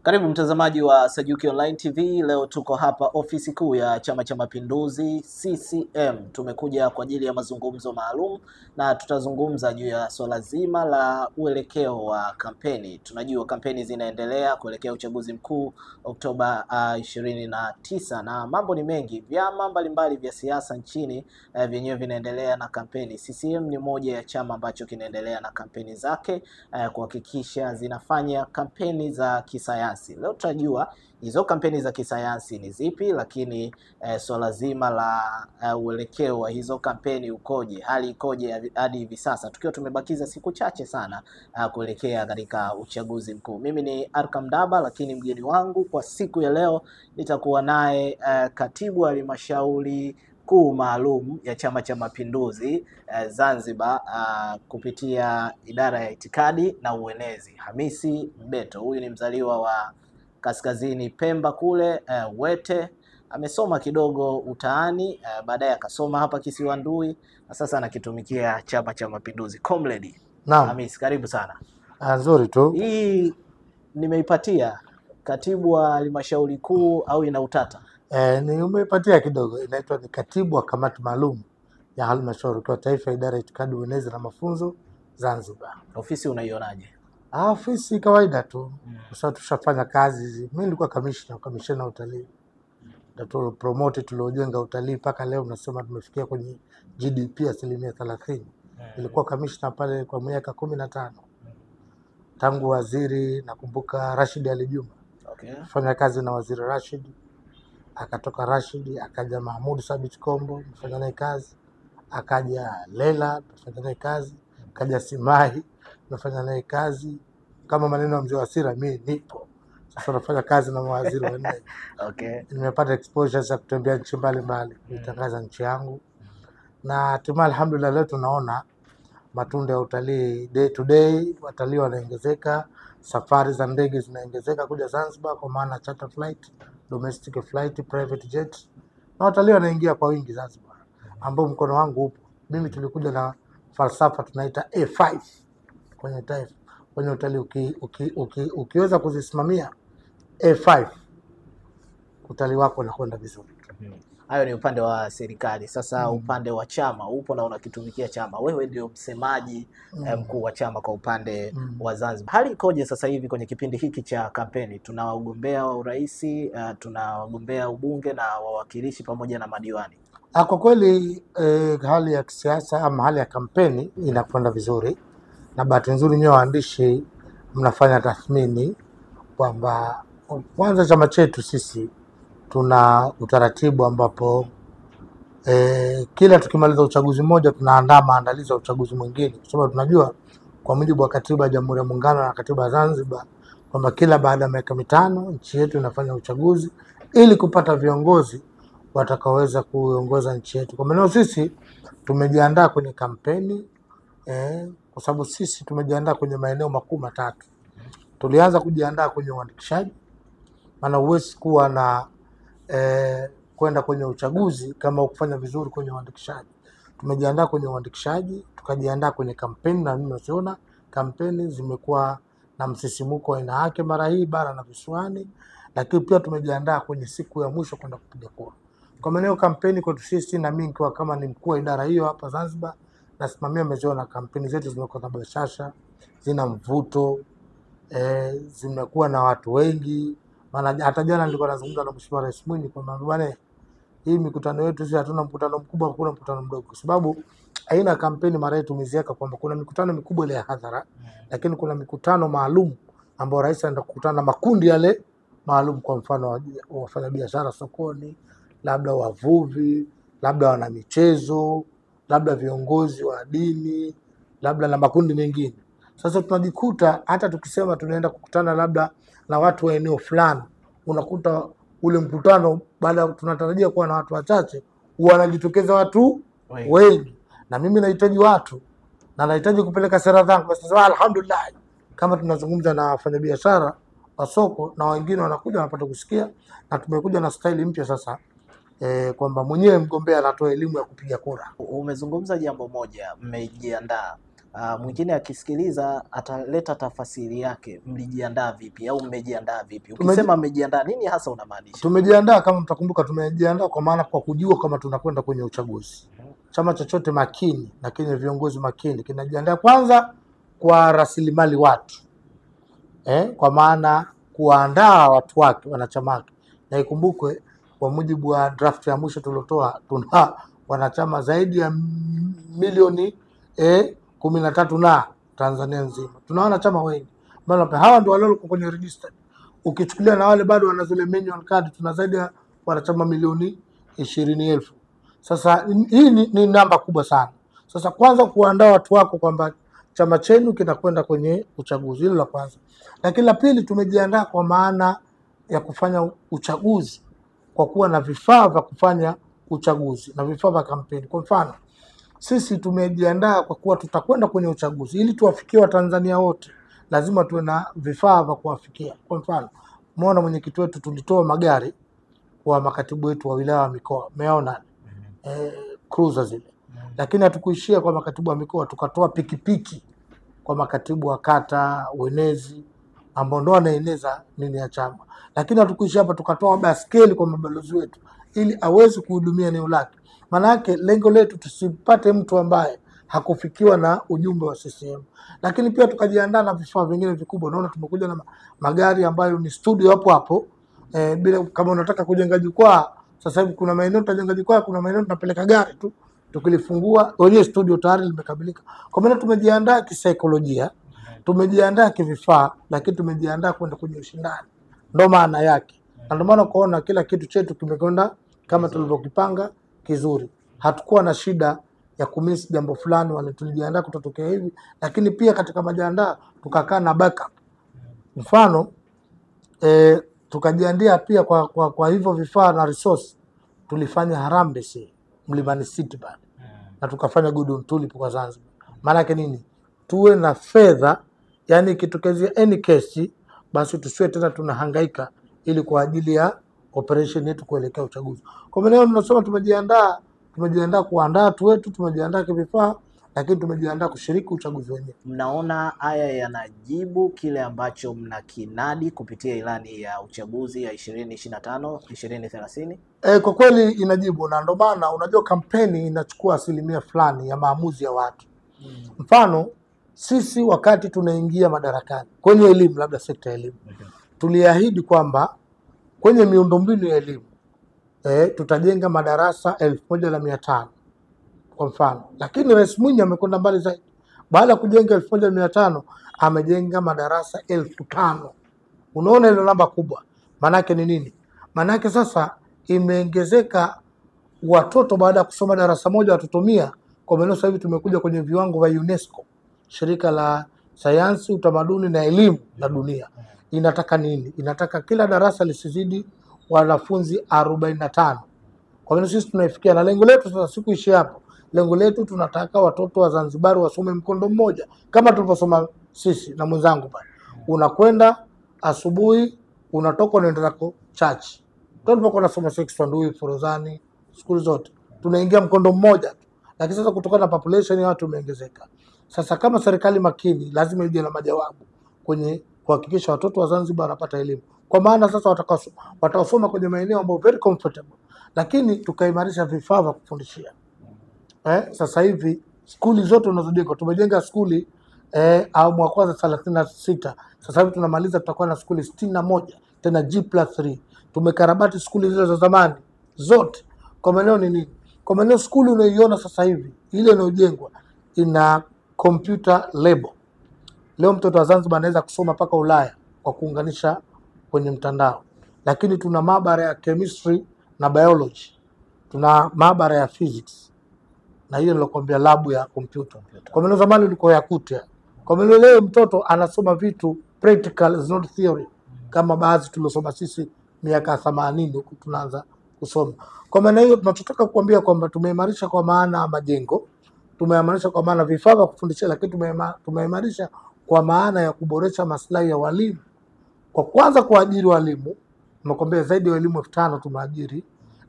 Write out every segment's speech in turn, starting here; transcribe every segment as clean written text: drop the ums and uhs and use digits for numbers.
Karibu mtazamaji wa Sajuki Online TV. Leo tuko hapa ofisi kuu ya Chama cha Mapinduzi CCM. Tumekuja kwa ajili ya mazungumzo maalum na tutazungumza juu ya swala zima la uelekeo wa kampeni. Tunajua kampeni zinaendelea kuelekea uchaguzi mkuu Oktoba 29 na mambo ni mengi. Vyama mbalimbali vya siasa nchini vyenyewe vinaendelea na kampeni. CCM ni moja ya chama ambacho kinaendelea na kampeni zake kuhakikisha zinafanya kampeni za kisayansi. Leo tutajua hizo kampeni za kisayansi ni zipi, lakini swala zima la uelekeo wa hizo kampeni ukoje, hali ikoje hadi hivi sasa tukiwa tumebakiza siku chache sana kuelekea katika uchaguzi mkuu. Mimi ni Arkam Daba, lakini mgeni wangu kwa siku ya leo nitakuwa naye katibu wa halmashauri kuu maalum ya Chama cha Mapinduzi Zanzibar kupitia idara ya itikadi na uenezi, Hamisi Mbeto. Huyu ni mzaliwa wa Kaskazini Pemba kule Wete. Amesoma kidogo utaani, baadaye akasoma hapa Kisiwandui na sasa anakitumikia Chama cha Mapinduzi. Comrade Hamisi, karibu sana. Nzuri tu. Hii nimeipatia katibu wa halmashauri kuu au ina utata? Ni umeipatia kidogo. Inaitwa ni katibu wa kamati maalum ya halmashauri kwa taifa, idara ya itikadi, uenezi na mafunzo Zanzibar. Ofisi unaionaje? Ofisi kawaida tu. Kwa sababu tushafanya kazi hizi. Mimi nilikuwa kamishna utalii. Ndio promote tuliojenga utalii mpaka leo nasema tumefikia kwenye GDP 30%. Nilikuwa kamishna pale kwa miaka 15. Tangu waziri nakumbuka Rashid Ali Juma. Okay. Fanya kazi na waziri Rashid. Akatoka Rashid, akaja Mahmud Sabit Kombo, mfanya naye kazi. Akaja Lela, mfanya naye kazi. Akaja Simahi, mfanya naye kazi. Kama maneno ya mzee Wasira, mimi nipo. Sasa nafanya kazi na mawaziri wanne. Okay. Nimepata exposure za kutembea nchi mbalimbali, kutangaza nchi yangu. Na hatimaye alhamdulillah leo tunaona matunda ya utalii day to day, watalii wanaongezeka, safari za ndege zinaongezeka kuja Zanzibar kwa maana charter flight, domestic flight, private jet. Na watalii wanaingia kwa wingi Zanzibar, ambao mkono wangu upo. Mimi tulikuja na falsafa tunaita A5 kwenye taifa. Kwenye utalii ukiweza kuzisimamia A5, utalii wako unakwenda vizuri. Hayo ni upande wa serikali. Sasa upande wa chama upo na unakitumikia chama. Wewe ndio msemaji mkuu wa chama kwa upande wa Zanzibar. Hali ikoje sasa hivi kwenye kipindi hiki cha kampeni? Tuna wagombea wa urais, tuna wagombea ubunge na wawakilishi pamoja na madiwani. Kwa kweli hali ya kisiasa ama hali ya kampeni inakwenda vizuri, na bahati nzuri nyewe waandishi mnafanya tathmini kwamba kwanza chama chetu sisi tuna utaratibu ambapo kila tukimaliza uchaguzi mmoja tunaandaa maandalizi ya uchaguzi mwingine, kwa sababu tunajua kwa mujibu wa katiba ya Jamhuri ya Muungano na katiba ya Zanzibar kwamba kila baada ya miaka mitano nchi yetu inafanya uchaguzi ili kupata viongozi watakaoweza kuongoza nchi yetu. Kwa maana sisi tumejiandaa kwenye kampeni kwa sababu sisi tumejiandaa kwenye maeneo makuu matatu. Tulianza kujiandaa kwenye uandikishaji, maana huwezi kuwa na kwenda kwenye uchaguzi kama ukufanya vizuri kwenye uandikishaji. Tumejiandaa kwenye uandikishaji, tukajiandaa kwenye kampeni, na mimi naona kampeni zimekuwa na msisimuko aina yake mara hii bara na visiwani, lakini pia tumejiandaa kwenye siku ya mwisho kwenda kupiga kura. Kwa maana kampeni kwetu sisi, na mimi kwa kama ni mkuu wa idara hiyo hapa Zanzibar, nasimamia meziona kampeni zetu zimekuwa na bashasha, zina mvuto, zimekuwa na watu wengi. Maana hata jana nilikuwa nazungumza na Mheshimiwa Rais Mwinyi kwamba bwana, hii mikutano yetu sisi hatuna mkutano mkubwa, hakuna mkutano mdogo, kwa sababu aina kampeni mara yetu tumeziweka kwamba kuna mikutano mikubwa ile ya hadhara, lakini kuna mikutano maalum ambayo rais anaenda kukutana na makundi yale maalum, kwa mfano wafanyabiashara sokoni, labda wavuvi, labda wana michezo, labda viongozi wa dini, labda na makundi mengine. Sasa tunajikuta hata tukisema tunaenda kukutana labda na watu wa eneo fulani, unakuta ule mkutano baada tunatarajia kuwa na watu wachache wanajitokeza watu wengi. Na mimi nahitaji watu na nahitaji kupeleka sera zangu. Sasa alhamdulillah, kama tunazungumza na wafanyabiashara wa soko na wengine wanakuja wanapata kusikia, na tumekuja na style mpya sasa kwamba mwenyewe mgombea anatoa elimu ya kupiga kura. Umezungumza jambo moja, mmejiandaa. Mwingine akisikiliza ataleta tafasiri yake, mlijiandaa vipi au mmejiandaa vipi? Ukisema mmejiandaa, nini hasa unamaanisha? Tumejiandaa, kama mtakumbuka, tumejiandaa kwa maana kwa kujua kama tunakwenda kwenye uchaguzi. Chama chochote makini na kenye viongozi makini kinajiandaa kwanza kwa rasilimali watu, kwa maana kuandaa watu wake, wanachama wake. Na ikumbukwe kwa mujibu wa draft ya mwisho tuliotoa, tuna wanachama zaidi ya milioni 13 na Tanzania nzima. Tuna wanachama wengi. Maana hawa ndio wale wako kwenye register. Ukichukulia na wale bado wana zile manual card, tuna zaidi ya wanachama milioni 20,000. Sasa hii ni namba kubwa sana. Sasa kwanza kuandaa watu wako kwamba chama chenu kinakwenda kwenye uchaguzi, hilo la kwanza. Lakini la pili, tumejiandaa kwa maana ya kufanya uchaguzi kwa kuwa na vifaa vya kufanya uchaguzi na vifaa vya kampeni. Kwa mfano, sisi tumejiandaa kwa kuwa tutakwenda kwenye uchaguzi ili tuwafikie Watanzania wote, lazima tuwe na vifaa vya kuwafikia. Kwa mfano, umeona mwenyekiti wetu tulitoa magari kwa makatibu wetu wa wilaya wa mikoa, umeona cruiser zile. Lakini hatukuishia kwa makatibu wa mikoa, tukatoa pikipiki kwa makatibu wa kata, wenezi ambao ndo wanaeneza nini ya chama. Lakini hatukuishia hapa, tukatoa baskeli kwa mabalozi wetu ili aweze kuhudumia eneo lake. Maana yake lengo letu tusipate mtu ambaye hakufikiwa na ujumbe wa CCM. Lakini pia tukajiandaa na vifaa vingine vikubwa. Unaona tumekuja na magari ambayo ni studio hapo hapo. Bila kama unataka kujenga jukwaa, sasa hivi kuna maeneo tutajenga jukwaa, kuna maeneo tunapeleka gari tu, tukilifungua wenyewe studio tayari limekamilika. Kwa maana tumejiandaa kisaikolojia, tumejiandaa kivifaa, lakini tumejiandaa kwenda kwenye ushindani. Ndio maana yake. Na ndio maana kuona kila kitu chetu kimekwenda kama tulivyokipanga kizuri. Hatukuwa na shida ya kumiss jambo fulani, wale tulijiandaa kutotokea hivi. Lakini pia katika majiandaa tukakaa na backup. Mfano tukajiandaa pia kwa hivyo vifaa na resource. Tulifanya harambee Mlimani City pale. Na tukafanya Golden Tulip kwa Zanzibar. Maana yake nini? Tuwe na fedha, yani kitokezea any case basi tusiwe tena tunahangaika ili kwa ajili ya operation yetu kuelekea uchaguzi. Kwa maana tunasema tumejiandaa kuandaa watu wetu, tumejiandaa kivifaa, lakini tumejiandaa kushiriki uchaguzi wenyewe. Mnaona haya yanajibu kile ambacho mnakinadi kupitia ilani ya uchaguzi ya 2025 2030? Kwa kweli inajibu, na ndio maana unajua kampeni inachukua asilimia fulani ya maamuzi ya watu. Mfano sisi wakati tunaingia madarakani kwenye elimu, labda sekta ya elimu, tuliahidi kwamba kwenye miundombinu ya elimu tutajenga madarasa 1,500 kwa mfano. Lakini Rais Mwinyi amekwenda mbali zaidi. Baada ya kujenga 1,500 amejenga madarasa 5,000. Unaona ile namba kubwa. Maana yake ni nini? Maana yake sasa imeongezeka watoto baada ya kusoma darasa moja watoto 100. Kwa maana sasa hivi tumekuja kwenye viwango vya UNESCO, shirika la sayansi, utamaduni na elimu la dunia. Inataka nini? Inataka kila darasa lisizidi wanafunzi 45. Kwa hiyo sisi tunaifikia, na lengo letu sasa sikuishi hapo. Lengo letu tunataka watoto wa Zanzibar wasome mkondo mmoja kama tulivyosoma sisi na mwenzangu pale. Unakwenda asubuhi, unatoka unaenda zako church. Tulipokuwa tunasoma Sekondari, Forozani, shule zote tunaingia mkondo mmoja. Lakini sasa kutokana na population ya watu imeongezeka. Sasa kama serikali makini lazima ije na majawabu kwenye kuhakikisha watoto wa Zanzibar wanapata elimu. Kwa maana sasa watasoma kwenye maeneo ambayo very comfortable. Lakini tukaimarisha vifaa vya kufundishia. Sasa hivi skuli zote unazojenga, tumejenga skuli au mwaka kwanza 36. Sasa hivi tunamaliza, tutakuwa na skuli 61 tena G+3. Tumekarabati skuli zile za zamani zote. Kwa maana nini? Kwa maana skuli unayoiona sasa hivi ile inayojengwa ina computer lab. Leo mtoto wa Zanzibar anaweza kusoma paka Ulaya kwa kuunganisha kwenye mtandao. Lakini tuna maabara ya chemistry na biology. Tuna maabara ya physics. Na hiyo nilokuambia labu ya computer. Kwa maana zamani ilikuwa ya kutia. Kwa maana leo mtoto anasoma vitu practical, is not theory. Kama baadhi tulosoma sisi miaka 80 huko tunaanza kusoma. Kwa maana hiyo tunataka kukuambia kwamba tumeimarisha kwa maana majengo, tumeimarisha kwa maana vifaa vya kufundishia, lakini tumeimarisha kwa maana ya kuboresha maslahi ya walimu. Kwa kwanza kuajiri walimu, tunakwambia zaidi ya walimu 5,000 tumeajiri,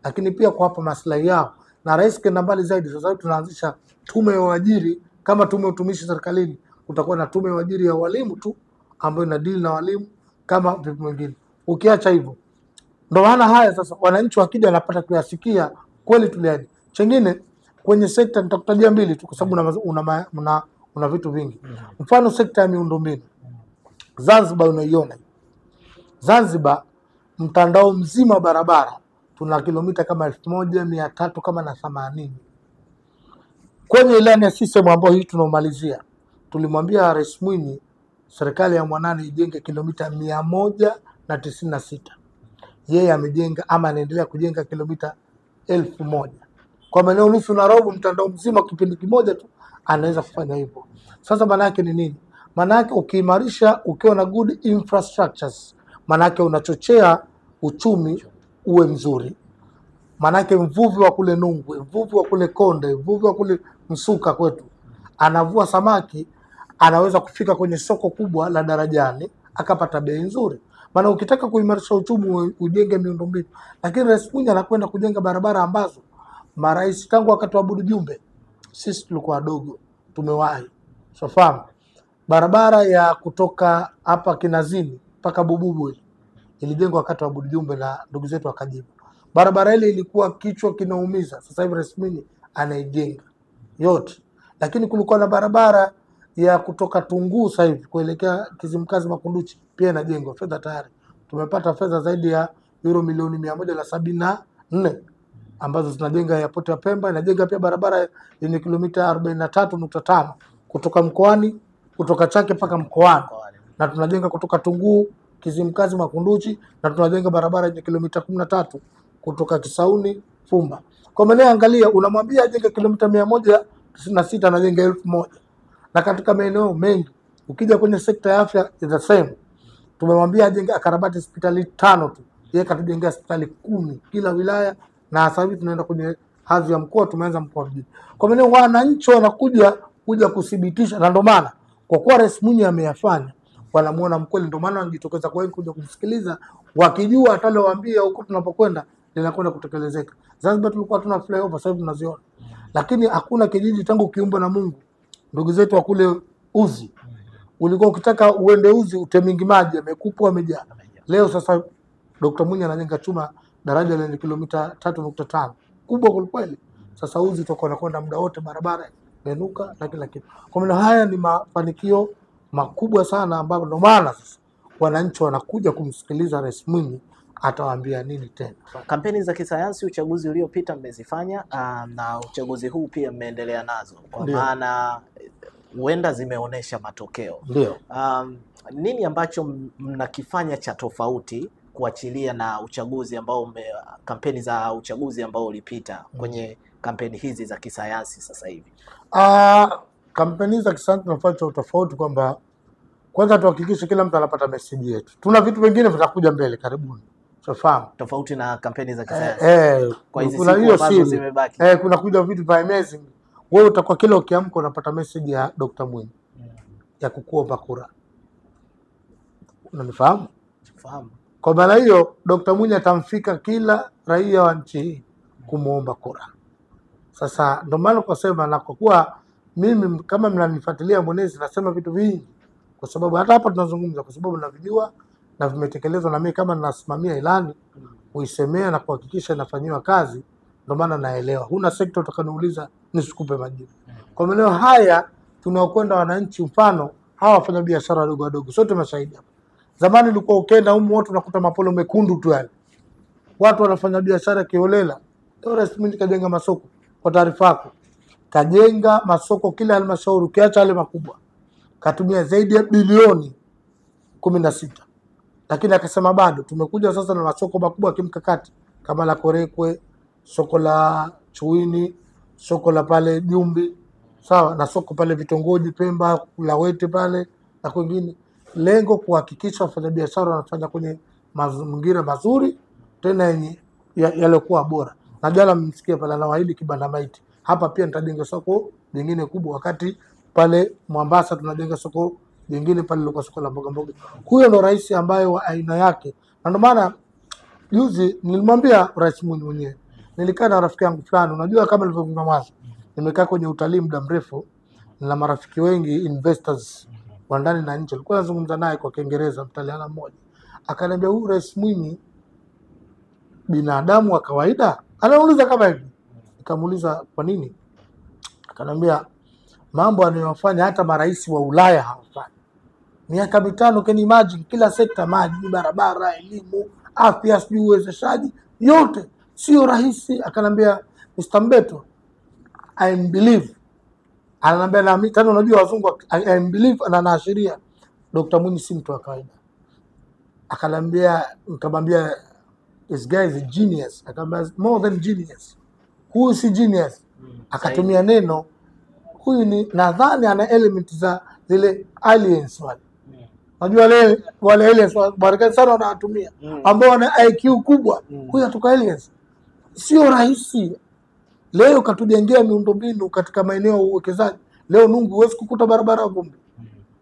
lakini pia kuwapa maslahi yao. Na rais kenda mbali zaidi, sasa hivi tunaanzisha tume ya uajiri Kama tume utumishi serikalini, utakuwa na tume ya ajira ya walimu tu ambayo ina deal na walimu kama vitu vingine. Ukiacha hivyo, ndio maana haya sasa wananchi wakija wanapata kuyasikia kweli tuliaje. Chengine kwenye sekta nitakutajia mbili tu kwa sababu una vitu vingi. Mfano sekta ya miundombinu. Zanzibar unaiona. Zanzibar mtandao mzima barabara tuna kilomita kama 1300 kama na 80. Kwenye ilani ya CCM ambayo hii tunaomalizia, tulimwambia Rais Mwinyi serikali ya mwanane ijenge kilomita 196. Yeye amejenga ama anaendelea kujenga kilomita 1000. Kwa maana nusu na robo mtandao mzima kipindi kimoja tu anaweza kufanya hivyo. Sasa maana yake ni nini? Maana yake ukiimarisha, ukiwa na good infrastructures, maana yake unachochea uchumi uwe mzuri. Maana yake mvuvi wa kule Nungwe, mvuvi wa kule Konde, mvuvi wa kule Msuka kwetu anavua samaki, anaweza kufika kwenye soko kubwa la Darajani akapata bei nzuri. Maana ukitaka kuimarisha uchumi ujenge miundombinu. Lakini Rais Mwinyi anakwenda kujenga barabara ambazo marais tangu wakati wa Abudu Jumbe sisi tulikuwa wadogo tumewahi. Sofahamu barabara ya kutoka hapa Kinazini mpaka Bububu ilijengwa wakati wa Abudu Jumbe na ndugu zetu wakajibu. Barabara ile ilikuwa kichwa kinaumiza. Sasa hivi Rais Mwinyi anaijenga yote. Lakini kulikuwa na barabara ya kutoka Tunguu sasa hivi kuelekea Kizimkazi Makunduchi pia inajengwa, fedha tayari. Tumepata fedha zaidi ya euro milioni 174 ambazo zinajenga airport ya Pemba, inajenga pia barabara yenye kilomita 43.5 kutoka mkoani, kutoka Chake mpaka mkoani. Na tunajenga kutoka Tunguu Kizimkazi Makunduchi, na tunajenga barabara yenye kilomita 13 kutoka Kisauni Fumba. Kwa maana angalia, unamwambia ajenge kilomita 196 anajenga 1000. Na katika maeneo mengi ukija kwenye sekta ya afya is the same. Tumemwambia ajenge akarabati hospitali 5 tu, yeye katujengea hospitali 10 kila wilaya, na sasa hivi tunaenda kwenye hadhi ya mkoa, tumeanza mkoa mjini. Kwa maana wananchi wanakuja kudhibitisha, na ndio maana kwa kuwa Rais Mwinyi ameyafanya wanamuona mkweli, ndio maana wanajitokeza kwa wengi kuja kumsikiliza, wakijua atalowaambia huko tunapokwenda linakwenda kutekelezeka. Zanzibar tulikuwa tuna flyover, sasa hivi tunaziona. Lakini hakuna kijiji tangu kiumbe na Mungu. Ndugu zetu wa kule Uzi, ulikuwa ukitaka uende Uzi utemingi maji yamekupwa yamejaa. Leo sasa Dr. Mwinyi anajenga chuma daraja lenye kilomita 3.5 kubwa kweli. Sasa Uzi tutakuwa nakwenda muda wote, barabara imenuka na kila kitu. Kwa maana haya ni mafanikio makubwa sana, ambapo ndio maana sasa wananchi wanakuja kumsikiliza Rais Mwinyi atawaambia nini tena. Kampeni za kisayansi uchaguzi uliopita mmezifanya, na uchaguzi huu pia mmeendelea nazo, kwa maana huenda zimeonesha matokeo. Ndio. Nini ambacho mnakifanya cha tofauti kuachilia na uchaguzi ambao kampeni za uchaguzi ambao ulipita kwenye kampeni hizi za kisayansi sasa hivi? Kampeni za kisayansi tunafanya tofauti kwamba kwanza tuhakikishe kila mtu anapata message yetu. Tuna vitu vingine vitakuja mbele karibuni. Tufahamu. Tofauti na kampeni za kisayansi. Kwa hizi siku ambazo zimebaki. Kuna kuja vitu vya amazing. Wewe utakuwa kila ukiamka unapata message ya Dr. Mwinyi ya kukuomba kura. Unanifahamu? Fahamu. Kwa maana hiyo Dr. Mwinyi atamfika kila raia wa nchi hii kumuomba kura. Sasa ndio maana kusema, na kwa kuwa mimi kama mnanifuatilia Mwenezi nasema vitu vingi, kwa sababu hata hapa tunazungumza kwa sababu navijua na vimetekelezwa, na mimi kama ninasimamia ilani uisemea na kuhakikisha inafanywa kazi, ndio maana naelewa. Huna sekta utakaniuliza nisikupe majibu. Kwa maana haya tunaokwenda wananchi, mfano hawa wafanya biashara wadogo wadogo sote mashahidi hapa. Zamani ulikuwa ukenda humu wote unakuta mapolo mekundu tu yale. Watu wanafanya biashara kiolela. Leo Rais Mwinyi kajenga masoko, kwa taarifa yako. Kajenga masoko kila halmashauri, ukiacha yale makubwa. Katumia zaidi ya bilioni 16. Lakini akasema bado tumekuja sasa na masoko makubwa kimkakati kama la Korekwe, soko la Chuini, soko la pale Jumbi, sawa, na soko pale Vitongoji Pemba, Lawete pale na kwingine. Lengo kuhakikisha wafanyabiashara wanafanya kwenye mazingira mazuri tena yenye yaliokuwa bora. Na jana mmesikia pale anawaahidi kibanda maiti. Hapa pia nitajenga soko lingine kubwa, wakati pale Mombasa tunajenga soko lingine pale liko soko la mboga mboga. Huyo ndo rais ambaye wa aina yake. Na ndio maana juzi nilimwambia Rais Mwinyi mwenyewe. Nilikaa na rafiki yangu fulani, unajua kama nilivyokuambia mwanzo. Nimekaa kwenye utalii muda mrefu na marafiki wengi investors wa ndani na nje. Nilikuwa nazungumza naye kwa Kiingereza, Mtaliana mmoja. Akaniambia huyu Rais Mwinyi binadamu wa kawaida? Anauliza kama hivi. Nikamuuliza kwa nini? Akaniambia mambo anayofanya hata marais wa Ulaya hawafanyi. Miaka 5 can imagine, kila sekta, maji, barabara, elimu, afya, sijui uwezeshaji, yote sio rahisi. Akanambia Mr. Mbeto, I believe, ananiambia na tano, unajua wazungu, I believe, anaashiria Dr. Mwinyi si mtu wa kawaida. Akanambia, nikamwambia this guy is a genius. Akamwambia more than genius. Who is genius? Akatumia neno, huyu ni nadhani ana element za zile aliens wale. Unajua wale aliens Marekani sana wanatumia, ambao wana IQ kubwa. Huyu atoka aliens. Sio rahisi. Leo katujengea miundombinu katika maeneo ya uwekezaji. Leo Nungu huwezi kukuta barabara vumbi.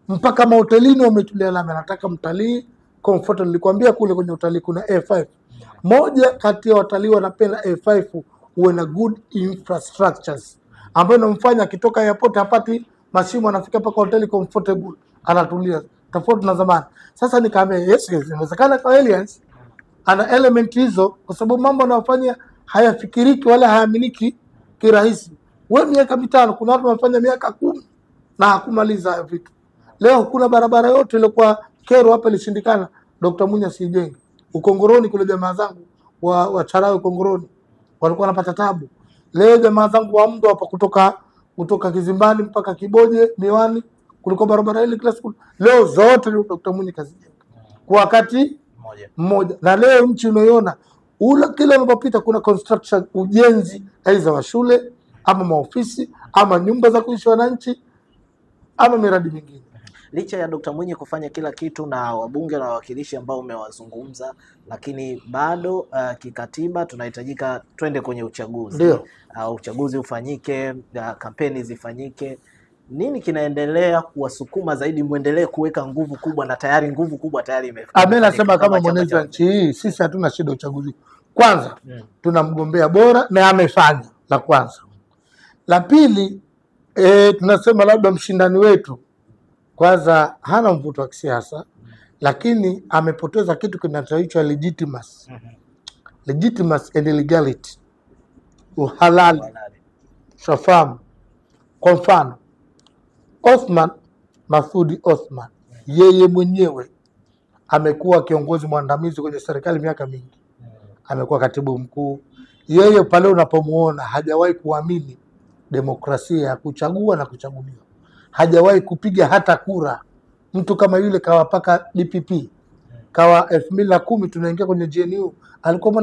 Mpaka mahotelini wametulia lami. Nataka mtalii comfortable. Nilikwambia kule kwenye utalii kuna A5. Moja kati ya watalii wanapenda A5 uwe na good infrastructures, ambayo inamfanya akitoka airport hapati mashimo, anafika paka hoteli comfortable, anatulia, tofauti na zamani. Sasa nikaambia yes, inawezekana kwa aliens ana element hizo, kwa sababu mambo anayofanya hayafikiriki wala hayaaminiki kirahisi. Wewe miaka 5, kuna watu wanafanya miaka 10 na hakumaliza vitu. Leo kuna barabara yote ile kwa kero hapa ilishindikana, Dr. Mwinyi asijenge. Ukongoroni kule jamaa zangu wa Charawe Ukongoroni walikuwa wanapata tabu. Leo jamaa zangu wa Mdo hapa kutoka Kizimbani mpaka Kiboje Miwani kulikuwa barabara ile kila siku. Leo zote Dr. Mwinyi kazijenga kwa wakati mmoja. Na leo nchi unaiona kila unapopita kuna construction, ujenzi aidha wa shule ama maofisi ama nyumba za kuishi wananchi ama miradi mingine. Licha ya Dr. Mwinyi kufanya kila kitu na wabunge na wawakilishi ambao umewazungumza, lakini bado kikatiba tunahitajika twende kwenye uchaguzi. Ndio. Uchaguzi ufanyike, kampeni zifanyike. Nini kinaendelea kuwasukuma zaidi muendelee kuweka nguvu kubwa, na tayari nguvu kubwa tayari imefika? Mimi nasema kama mwenezi wa nchi hii, sisi hatuna shida uchaguzi. Kwanza tuna mgombea bora na amefanya, la kwanza. La pili, tunasema labda mshindani wetu kwanza hana mvuto wa kisiasa, lakini amepoteza kitu kinachoitwa legitimacy. Legitimacy and legality. Uhalali. Shafamu. Kwa mfano, Othman Masoud Othman, yeye mwenyewe amekuwa kiongozi mwandamizi kwenye serikali miaka mingi. Amekuwa katibu mkuu. Yeye pale unapomuona hajawahi kuamini demokrasia ya kuchagua na kuchaguliwa. Hajawahi kupiga hata kura. Mtu kama yule kawa paka DPP. Kawa 2010 tunaingia kwenye GNU, alikuwa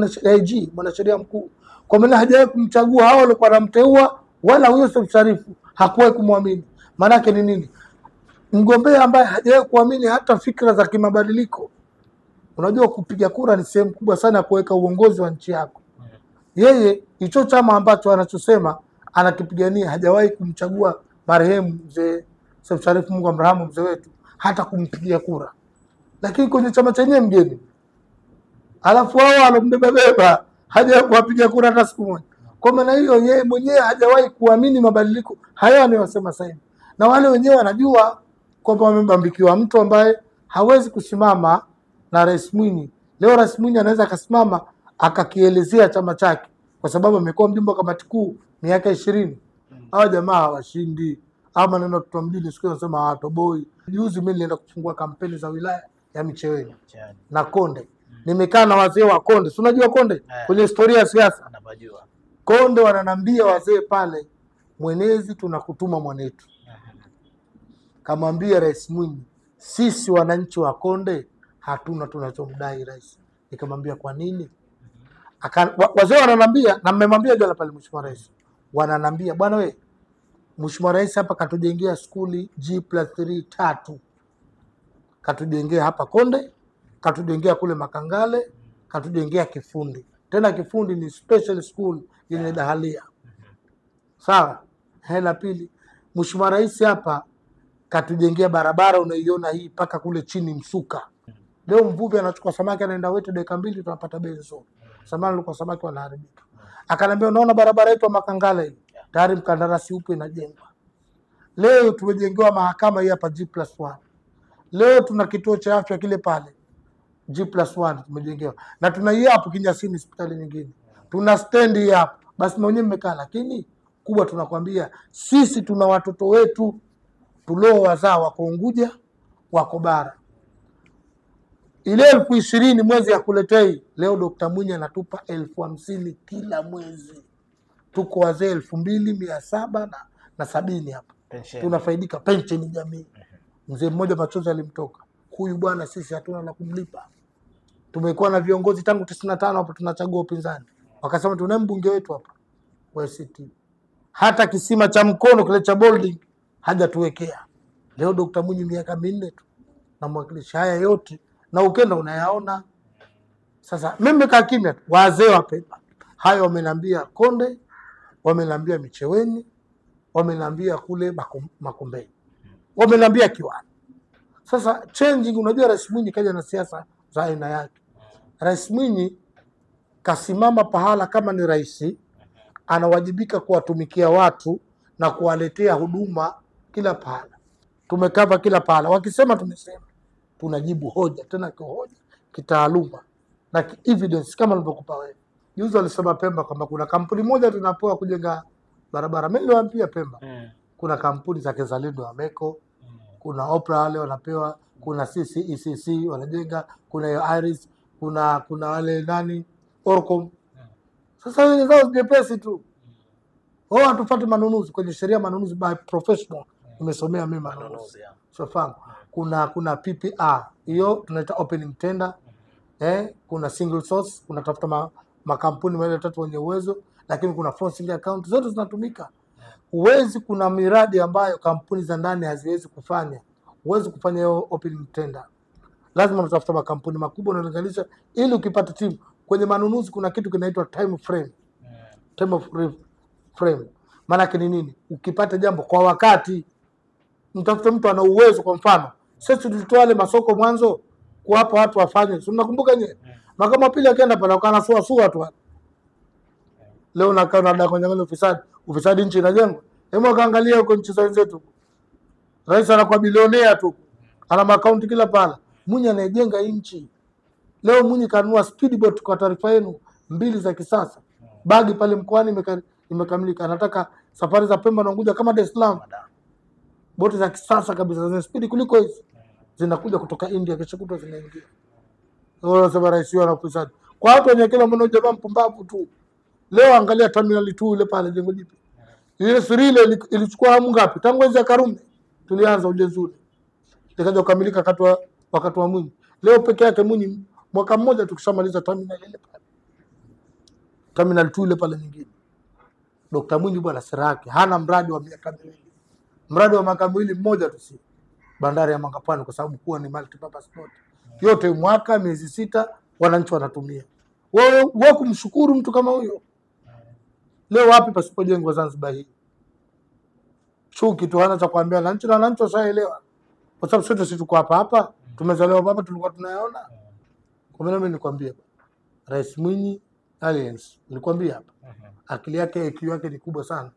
mwanasheria mkuu. Kwa maana hajawahi kumchagua, hao walikuwa wanamteua, wala Yusuf Sharifu hakuwahi kumwamini. Maana yake ni nini? Mgombea ambaye hajawahi kuamini hata fikra za kimabadiliko. Unajua kupiga kura ni sehemu kubwa sana ya kuweka uongozi wa nchi yako. Yeye hicho chama ambacho anachosema anakipigania hajawahi kumchagua marehemu mzee Yusuf Sharifu, Mungu amrahamu mzee wetu, hata kumpigia kura. Lakini kwenye chama chenyewe mgeni. Alafu wao walombeba hajawahi kupiga kura hata siku moja. Kwa maana hiyo yeye mwenyewe hajawahi kuamini mabadiliko hayo anayosema sasa hivi. Na wale wenyewe wanajua kwamba wamebambikiwa mtu ambaye hawezi kusimama na Rais Mwinyi. Leo Rais Mwinyi anaweza akasimama akakielezea chama chake kwa sababu amekuwa mjumbe wa kamati kuu miaka 20. Hawa jamaa hawashindi. Ama neno tutamjini siku nasema hawatoboi. Juzi mimi nilienda kufungua kampeni za wilaya ya Micheweni na Konde. Nimekaa na wazee wa Konde. Si unajua Konde kwenye historia ya siasa? Anabajua. Konde wananambia wazee pale, mwenezi tunakutuma mwanetu. Kamwambia Rais Mwinyi, sisi wananchi wa Konde hatuna tunachomdai rais. Nikamwambia kwa nini? Wazee wananambia, na mmemwambia jana pale Mheshimiwa Rais. Wananambia bwana we, Mheshimiwa Rais hapa katujengea skuli G+3 3. Katujengea hapa Konde, katujengea kule Makangale, katujengea Kifundi. Tena Kifundi ni special school yenye dahalia. Sawa? Hela pili, Mheshimiwa Rais hapa katujengea barabara unaiona hii paka kule chini Msuka. Leo mvuvi anachukua samaki anaenda wetu dakika 2 tunapata bei nzuri. Samaki alikuwa samaki wanaharibika. Akanambia unaona barabara yetu ya Makangale hii, tayari mkandarasi upo inajengwa. Leo tumejengewa mahakama hii hapa G+1. Leo tuna kituo cha afya kile pale G+1 tumejengewa, na tuna hii hapo Kinyasini hospitali nyingine, tuna stendi hii hapo. Basi na wenyewe mmekaa, lakini kubwa tunakwambia sisi tuna watoto wetu tulio wazaa wako Unguja, wako bara. Ile 20,000 mwezi ya kuletei, leo Dr. Mwinyi anatupa 50,000 kila mwezi. Tuko wazee 2,770 hapa. Tunafaidika pensheni jamii. Mzee mmoja machozi alimtoka. Huyu bwana sisi hatuna la kumlipa. Tumekuwa na viongozi tangu 95 hapo tunachagua upinzani. Wakasema tuna mbunge wetu hapa wa ACT. Hata kisima cha mkono kile cha Bolding hajatuwekea. Leo Dr. Mwinyi miaka 4 tu na mwakilishi, haya yote na ukenda unayaona. Sasa mimi kaa kimya tu. Wazee wa Pemba hayo wamenambia Konde, wamenambia Micheweni, wamenambia kule Makumbeni, wamenambia Kiwani. Sasa changing, unajua Rais Mwinyi kaja na siasa za aina yake. Rais Mwinyi kasimama pahala kama ni rais, anawajibika kuwatumikia watu na kuwaletea huduma kila pahala. Tumekava kila pahala, wakisema tumesema, tunajibu hoja, tena kihoja, kitaaluma na evidence kama nilivyokupa wewe. Juzi walisema Pemba kwamba kuna kampuni moja tunapewa kujenga barabara. Mimi niliwaambia Pemba kuna kampuni za Kezalindo ya Meko, kuna Opera wale wanapewa, kuna ECC wanajenga, kuna Iris, kuna wale nani Orcom. Sasa wale zao jepesi tu. Wao hatufuati manunuzi kwenye sheria, manunuzi by professional. Nimesomea mimi manunuzi. Sofangu. Kuna PPR. Hiyo tunaita opening tender. Kuna single source, kuna tafuta makampuni wale 3 wenye uwezo, lakini kuna forcing account, zote zinatumika. Huwezi, kuna miradi ambayo kampuni za ndani haziwezi kufanya. Huwezi kufanya hiyo opening tender. Lazima unatafuta makampuni makubwa na unaangalia ili ukipata timu. Kwenye manunuzi kuna kitu kinaitwa time frame. Time of frame. Maana yake ni nini? Ukipata jambo kwa wakati, mtafuta mtu ana uwezo. Kwa mfano, sisi tulitoa ile masoko mwanzo kuwapa watu wafanye. Unakumbuka nyewe? Mahakama pili akaenda pale wakana sua tu. Leo nakaa na dada kwenye ufisadi nchi inajengwa. Hebu kaangalia huko nchi za wenzetu. Rais anakuwa bilionea tu. Ana akaunti kila pala. Mwinyi anajenga nchi. Leo Mwinyi kanunua speedboat kwa taarifa yenu 2 za kisasa. Bagi pale mkoani imekamilika. Anataka safari za Pemba na Unguja kama Dar es Salaam. Boti za kisasa kabisa zenye speed kuliko hizi. Zinakuja kutoka India, kesho kutwa zinaingia. Wao sema rais wao anakusadi. Kwa watu wenye kila mmoja jamaa mpumbavu tu. Leo angalia terminal 2 ile pale jengo jipi. Ile Sirile ilichukua hamu ngapi? Tangu enzi ya Karume tulianza ujenzi ule. Ikaja kukamilika wakati wa Mwinyi. Leo peke yake Mwinyi mwaka mmoja tukishamaliza terminal ile pale. Terminal 2 ile pale nyingine. Dr. Mwinyi bwana sera yake hana mradi wa miaka 2. Mradi wa miaka 2 mmoja tu si. Bandari ya Mangapwani, kwa sababu kuwa ni multi purpose port. Yote mwaka miezi 6 wananchi wanatumia. Wewe kumshukuru mtu kama huyo. Leo wapi pasipojengwa Zanzibar hii? Chuki tu hana cha kuambia na wananchi washaelewa. Kwa sababu sote sisi tuko hapa, tumezaliwa hapa, tulikuwa tunayaona. Kwa maana mimi nikwambie Rais Mwinyi aliens, nilikwambia hapa. Akili yake IQ yake ni kubwa sana.